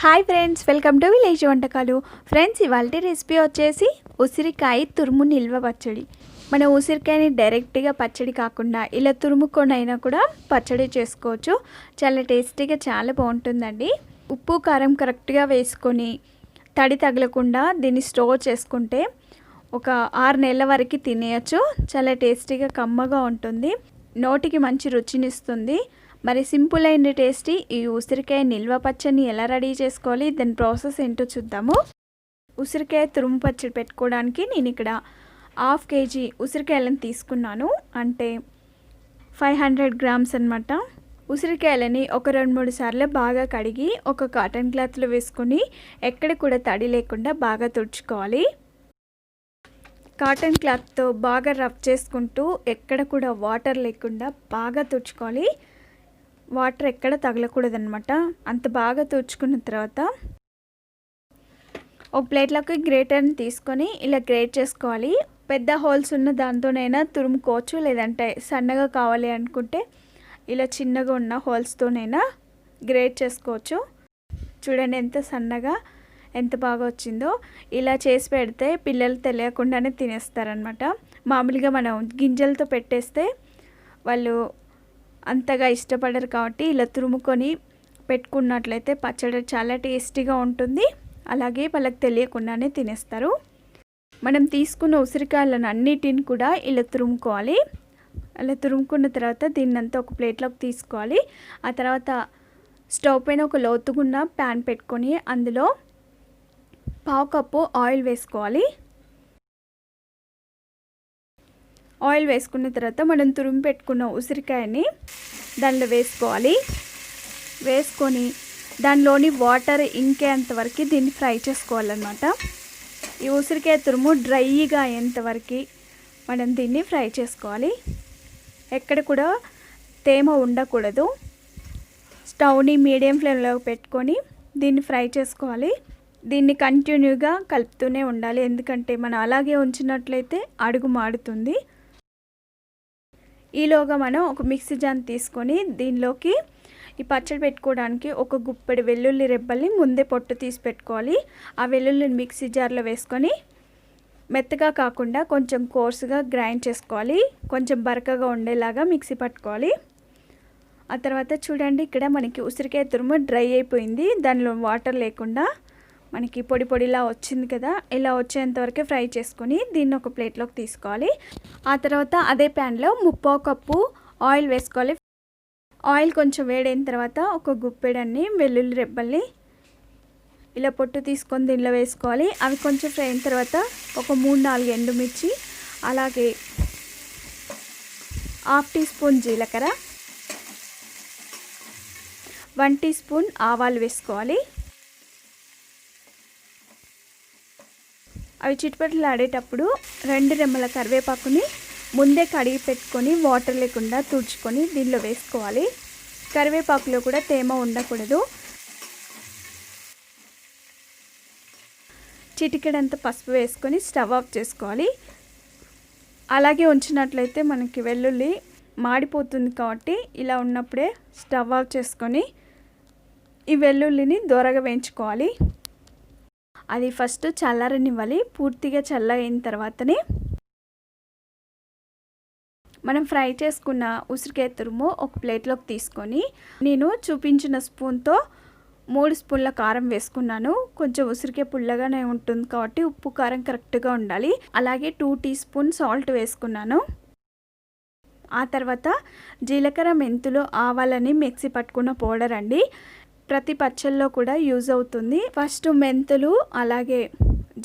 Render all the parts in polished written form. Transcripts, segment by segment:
Hi friends, welcome to village వంటకాలు. Friends, ఇవాళ recipe వచ్చేసి ఉసిరికాయ తురుము నిల్వ పచ్చడి. మన ఉసిరికాయని డైరెక్ట్గా పచ్చడి కాకుండా ఇలా తురుముకొని అయినా కూడా పచ్చడి చేసుకోవచ్చు. చాలా టేస్టీగా చాలా బాగుంటుందండి. ఉప్పు కారం కరెక్ట్గా వేసుకొని తడి తగలకుండా దీన్ని స్టోర్ చేసుకుంటే ఒక 6 నెలల వరకు తినేయచ్చు. చాలా టేస్టీగా కమ్మగా ఉంటుంది, నోటికి మంచి రుచినిస్తుంది. మరి సింపుల్ అండ్ టేస్టీ ఈ ఉసిరికాయ నిల్వ పచ్చడిని ఎలా రెడీ చేసుకోవాలి, దాని ప్రాసెస్ ఏంటో చూద్దాము. ఉసిరికాయ తురుము పచ్చడి పెట్టుకోవడానికి నేను ఇక్కడ 1/2 kg ఉసిరికాయలను తీసుకున్నాను, అంటే 500 grams అనమాట. ఉసిరికాయలని ఒక 2-3 సార్లు బాగా కడిగి ఒక కాటన్ క్లాత్లో వేసుకొని ఎక్కడ కూడా తడి లేకుండా బాగా తుడుచుకోవాలి. కాటన్ క్లాత్తో బాగా రబ్ చేసుకుంటూ ఎక్కడ కూడా వాటర్ లేకుండా బాగా తుడుచుకోవాలి. వాటర్ ఎక్కడ తగలకూడదనమాట. అంత బాగా తుడుచుకున్న తర్వాత ఒక ప్లేట్లోకి గ్రేటర్ని తీసుకొని ఇలా గ్రేట్ చేసుకోవాలి. పెద్ద హోల్స్ ఉన్న దాంతోనైనా తురుముకోవచ్చు, లేదంటే సన్నగా కావాలి అనుకుంటే ఇలా చిన్నగా ఉన్న హోల్స్తోనైనా గ్రేట్ చేసుకోవచ్చు. చూడండి ఎంత సన్నగా ఎంత బాగా వచ్చిందో. ఇలా చేసి పెడితే పిల్లలు తెలియకుండానే తినేస్తారనమాట. మామూలుగా మనం గింజలతో పెట్టేస్తే వాళ్ళు అంతగా ఇష్టపడరు, కాబట్టి ఇలా తురుముకొని పెట్టుకున్నట్లయితే పచ్చడి చాలా టేస్టీగా ఉంటుంది. అలాగే వాళ్ళకి తెలియకుండానే తినేస్తారు. మనం తీసుకున్న ఉసిరికాయలను అన్నిటిని కూడా ఇలా తురుముకోవాలి. అలా తురుముకున్న తర్వాత దీన్నంతా ఒక ప్లేట్లోకి తీసుకోవాలి. ఆ తర్వాత స్టవ్ పైన ఒక లోతుగున్న ప్యాన్ పెట్టుకొని అందులో 1/2 కప్పు ఆయిల్ వేసుకోవాలి. ఆయిల్ వేసుకున్న తర్వాత మనం తురుము పెట్టుకున్న ఉసిరికాయని దానిలో వేసుకోవాలి. వేసుకొని దానిలోని వాటర్ ఇంకేంతవరకు దీన్ని ఫ్రై చేసుకోవాలన్నమాట. ఈ ఉసిరికాయ తురుము డ్రైగా అయ్యేంతవరకు మనం దీన్ని ఫ్రై చేసుకోవాలి. ఎక్కడ కూడా తేమ ఉండకూడదు. స్టవ్ని మీడియం ఫ్లేమ్లో పెట్టుకొని దీన్ని ఫ్రై చేసుకోవాలి. దీన్ని కంటిన్యూగా కలుపుతూనే ఉండాలి, ఎందుకంటే మనం అలాగే ఉంచినట్లయితే అడుగు మాడుతుంది. ఈలోగా మనం ఒక మిక్సీ జార్ తీసుకొని దీనిలోకి ఈ పచ్చడి పెట్టుకోవడానికి ఒక గుప్పెడు వెల్లుల్లి రెబ్బల్ని ముందే పొట్టు తీసి పెట్టుకోవాలి. ఆ వెల్లుల్లిని మిక్సీ జార్లో వేసుకొని మెత్తగా కాకుండా కొంచెం కోర్సుగా గ్రైండ్ చేసుకోవాలి. కొంచెం బరకగా ఉండేలాగా మిక్సీ పట్టుకోవాలి. ఆ తర్వాత చూడండి, ఇక్కడ మనకి ఉసిరికాయ తురుము డ్రై అయిపోయింది. దానిలో వాటర్ లేకుండా మనకి పొడి పొడిలా వచ్చింది కదా. ఇలా వచ్చేంతవరకు ఫ్రై చేసుకొని దీన్ని ఒక ప్లేట్లోకి తీసుకోవాలి. ఆ తర్వాత అదే ప్యాన్లో 1/2 కప్పు ఆయిల్ వేసుకోవాలి. ఆయిల్ కొంచెం వేడైన తర్వాత ఒక గుప్పెడన్ని వెల్లుల్లి రెబ్బల్ని ఇలా పొట్టు తీసుకొని దీనిలో వేసుకోవాలి. అవి కొంచెం ఫ్రై అయిన తర్వాత ఒక 3-4 ఎండుమిర్చి, అలాగే 1/2 టీ స్పూన్ జీలకర్ర, 1 టీ స్పూన్ ఆవాలు వేసుకోవాలి. అవి చిటిపట్లు ఆడేటప్పుడు 2 రెమ్మల కరివేపాకుని ముందే కడిగి పెట్టుకొని వాటర్ లేకుండా తుడుచుకొని దీనిలో వేసుకోవాలి. కరివేపాకులో కూడా తేమ ఉండకూడదు. చిటికెడంత పసుపు వేసుకొని స్టవ్ ఆఫ్ చేసుకోవాలి. అలాగే ఉంచినట్లయితే మనకి వెల్లుల్లి మాడిపోతుంది, కాబట్టి ఇలా ఉన్నప్పుడే స్టవ్ ఆఫ్ చేసుకొని ఈ వెల్లుల్లిని దోరగా వేయించుకోవాలి. అది ఫస్ట్ చల్లారనివ్వాలి. పూర్తిగా చల్లైన తర్వాతనే మనం ఫ్రై చేసుకున్న ఉసిరికాయ తురుము ఒక ప్లేట్లోకి తీసుకొని నేను చూపించిన స్పూన్తో 3 స్పూన్ల కారం వేసుకున్నాను. కొంచెం ఉసిరికాయ పుల్లగానే ఉంటుంది కాబట్టి ఉప్పు కారం కరెక్ట్గా ఉండాలి. అలాగే 2 టీ స్పూన్ సాల్ట్ వేసుకున్నాను. ఆ తర్వాత జీలకర్ర, మెంతులు, ఆవాలని మిక్సీ పట్టుకున్న పౌడర్ అండి. ప్రతి పచ్చళ్ళలో కూడా యూజ్ అవుతుంది. ఫస్ట్ మెంతులు అలాగే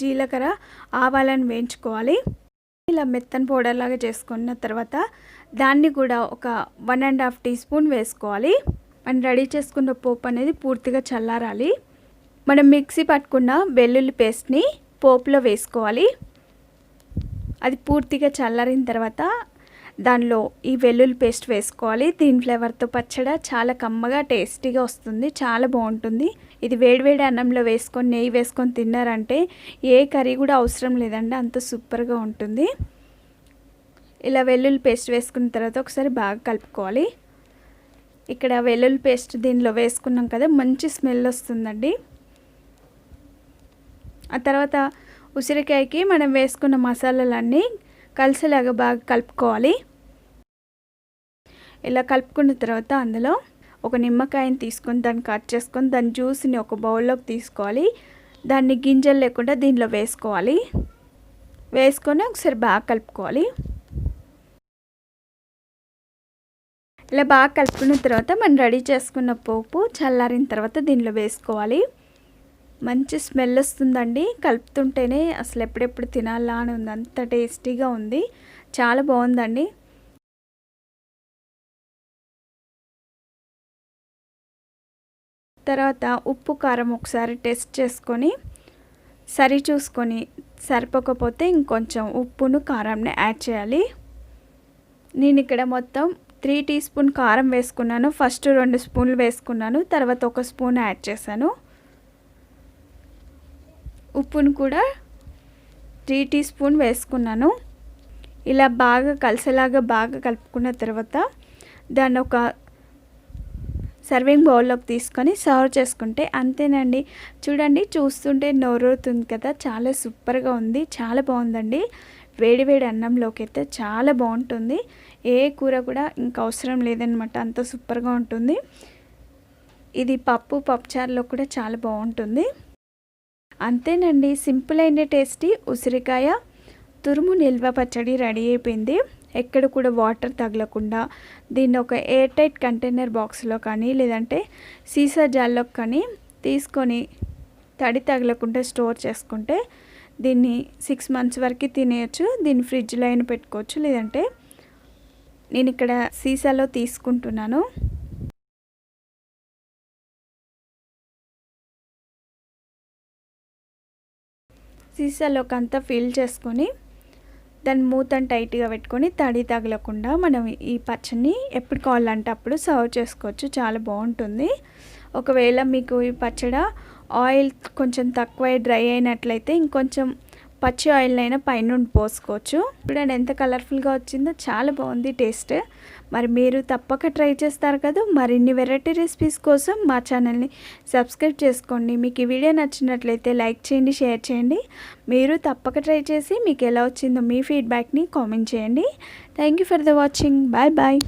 జీలకర్ర, ఆవాలను వేయించుకోవాలి. ఇలా మెత్తని పౌడర్ లాగా చేసుకున్న తర్వాత దాన్ని కూడా ఒక 1.5 టీ స్పూన్ వేసుకోవాలి. మనం రెడీ చేసుకున్న పోపు అనేది పూర్తిగా చల్లారాలి. మనం మిక్సీ పట్టుకున్న వెల్లుల్లి పేస్ట్ని పోపులో వేసుకోవాలి. అది పూర్తిగా చల్లారిన తర్వాత దానిలో ఈ వెల్లుల్లి పేస్ట్ వేసుకోవాలి. దీని ఫ్లేవర్తో పచ్చడి చాలా కమ్మగా టేస్టీగా వస్తుంది, చాలా బాగుంటుంది. ఇది వేడివేడి అన్నంలో వేసుకొని నెయ్యి వేసుకొని తిన్నారంటే ఏ కర్రీ కూడా అవసరం లేదండి, అంత సూపర్గా ఉంటుంది. ఇలా వెల్లుల్లి పేస్ట్ వేసుకున్న తర్వాత ఒకసారి బాగా కలుపుకోవాలి. ఇక్కడ వెల్లుల్లి పేస్ట్ దీనిలో వేసుకున్నాం కదా, మంచి స్మెల్ వస్తుందండి. ఆ తర్వాత ఉసిరికాయకి మనం వేసుకున్న మసాలాలన్నీ కలిసేలాగా బాగా కలుపుకోవాలి. ఇలా కలుపుకున్న తర్వాత అందులో ఒక నిమ్మకాయని తీసుకొని దాన్ని కట్ చేసుకొని దాని జ్యూస్ని ఒక బౌల్లోకి తీసుకోవాలి. దాన్ని గింజలు లేకుండా దీనిలో వేసుకోవాలి. వేసుకొని ఒకసారి బాగా కలుపుకోవాలి. ఇలా బాగా కలుపుకున్న తర్వాత మనం రెడీ చేసుకున్న పోపు చల్లారిన తర్వాత దీనిలో వేసుకోవాలి. మంచి స్మెల్ వస్తుందండి. కలుపుతుంటేనే అసలు ఎప్పుడెప్పుడు తినాలా అని ఉంది, అంత టేస్టీగా ఉంది. చాలా బాగుందండి. తర్వాత ఉప్పు కారం ఒకసారి టెస్ట్ చేసుకొని సరి చూసుకొని సరిపోకపోతే ఇంకొంచెం ఉప్పును కారంని యాడ్ చేయాలి. నేను ఇక్కడ మొత్తం 3 టీ స్పూన్ కారం వేసుకున్నాను. ఫస్ట్ 2 స్పూన్లు వేసుకున్నాను, తర్వాత 1 స్పూన్ యాడ్ చేశాను. ఉప్పును కూడా 3 టీ స్పూన్ వేసుకున్నాను. ఇలా బాగా కలిసేలాగా బాగా కలుపుకున్న తర్వాత దాన్ని ఒక సర్వింగ్ బౌల్లోకి తీసుకొని సర్వ్ చేసుకుంటే అంతేనండి. చూడండి, చూస్తుంటే నోరూరుతుంది కదా, చాలా సూపర్గా ఉంది, చాలా బాగుందండి. వేడి వేడి అన్నంలోకి అయితే చాలా బాగుంటుంది. ఏ కూర కూడా ఇంకా అవసరం లేదనమాట, అంత సూపర్గా ఉంటుంది. ఇది పప్పుచారులో కూడా చాలా బాగుంటుంది. అంతేనండి, సింపుల్ అయిన టేస్టీ ఉసిరికాయ తురుము నిల్వ పచ్చడి రెడీ అయిపోయింది. ఎక్కడ కూడా వాటర్ తగలకుండా దీన్ని ఒక ఎయిర్ టైట్ కంటైనర్ బాక్స్లో కానీ లేదంటే సీసా జార్లో కానీ తీసుకొని తడి తగలకుండా స్టోర్ చేసుకుంటే దీన్ని 6 months వరకు తినేయచ్చు. దీన్ని ఫ్రిడ్జ్లో అయినా పెట్టుకోవచ్చు, లేదంటే నేను ఇక్కడ సీసాలో తీసుకుంటున్నాను. సీసాలోకి అంతా ఫిల్ చేసుకొని దాన్ని మూతను టైట్గా పెట్టుకొని తడి తగలకుండా మనం ఈ పచ్చడిని ఎప్పుడు కావాలంటే అప్పుడు సర్వ్ చేసుకోవచ్చు. చాలా బాగుంటుంది. ఒకవేళ మీకు ఈ పచ్చడి ఆయిల్ కొంచెం తక్కువ డ్రై అయినట్లయితే ఇంకొంచెం పచ్చి ఆయిల్నైనా పైనుండి పోసుకోవచ్చు. చూడండి ఎంత కలర్ఫుల్గా వచ్చిందో, చాలా బాగుంది టేస్ట్. మరి మీరు తప్పక ట్రై చేస్తారు కదా. మరిన్ని వెరైటీ రెసిపీస్ కోసం మా ఛానల్ని సబ్స్క్రైబ్ చేసుకోండి. మీకు ఈ వీడియో నచ్చినట్లయితే లైక్ చేయండి, షేర్ చేయండి. మీరు తప్పక ట్రై చేసి మీకు ఎలా వచ్చిందో మీ ఫీడ్బ్యాక్ని కామెంట్ చేయండి. Thank you for the watching. Bye bye.